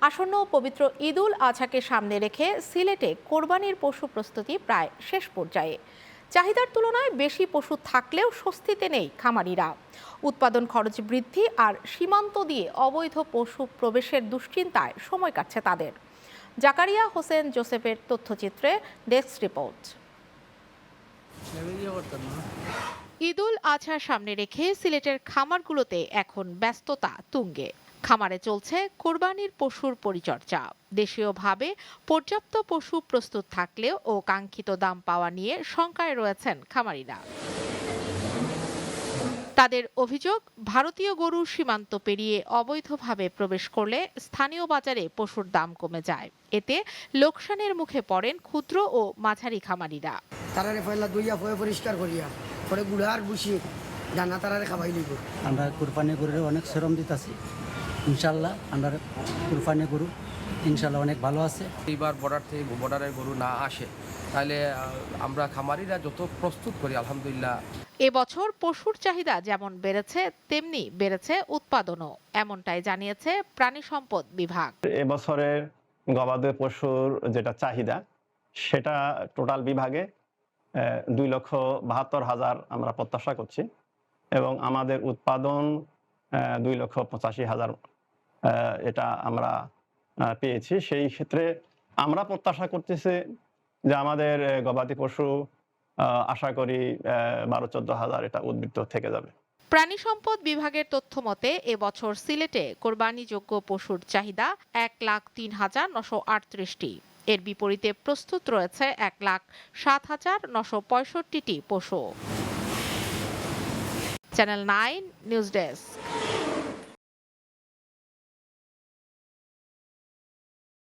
আসন্ন পবিত্র ঈদুল আজহাকে সামনে রেখে সিলেটে কোরবানির পশু প্রস্তুতি প্রায় শেষ পর্যায়ে। চাহিদার তুলনায় বেশি পশু থাকলেও স্বস্তিতে নেই খামারিরা। উৎপাদন খরচ বৃদ্ধি আর সীমান্ত দিয়ে অবৈধ পশু প্রবেশের দুশ্চিন্তায় সময় কাটছে তাদের। জাকারিয়া হোসেন জোসেফের তথ্যচিত্রে ডেস্ক রিপোর্ট। ঈদুল আজহার সামনে রেখে সিলেটের খামারগুলোতে এখন ব্যস্ততা তুঙ্গে। খামারে চলছে কোরবানির পশুর পরিচর্যা। দেশীয়ভাবে পর্যাপ্ত পশু প্রস্তুত থাকলেও ও কাঙ্ক্ষিত দাম পাওয়া নিয়ে শঙ্কায় রয়েছেন খামারিরা। তাদের অভিযোগ, ভারতীয় গরু সীমান্ত পেরিয়ে অবৈধভাবে প্রবেশ করলে স্থানীয় বাজারে পশুর দাম কমে যায়। এতে লোকসানের মুখে পড়েন ক্ষুদ্র ও মাঝারি খামারিরা। তারারে পয়লা দুইয়া পয় পরিষ্কার করিয়া পরে গুড়ার বুঝি দানা তারারে খাবাই লইব। আমরা কুরবানি গরুর অনেক শ্রম দিতেছি, ইনশাল্লাহ আমরা কুরবানি গরু ইনশাল্লাহ অনেক ভালো আছে। এইবার বর্ডারের গরু না আসে তাহলে আমরা খামারিরা যত প্রস্তুত করি আলহামদুলিল্লাহ। এবছর পশুর চাহিদা যেমন বেড়েছে তেমনি বেড়েছে উৎপাদনও, এমনটাই জানিয়েছে প্রাণী সম্পদ বিভাগ। এবছরের গবাদি পশুর যেটা চাহিদা সেটা টোটাল বিভাগে 2,72,000 আমরা প্রত্যাশা করছি এবং আমাদের উৎপাদন 2,85,000 এটা আমরা পেয়েছি। সেই ক্ষেত্রে আমরা প্রত্যাশা করতেছি যে আমাদের গবাদি পশু আশা করি 12-14,000 এটা উদ্বৃত্ত থেকে যাবে। প্রাণী সম্পদ বিভাগের তথ্য মতে এবছর সিলেটে কোরবানিযোগ্য পশুর চাহিদা 1,03,938টি। এর বিপরীতে প্রস্তুত রয়েছে 1,07,965টি পশু। Channel 9 news desk.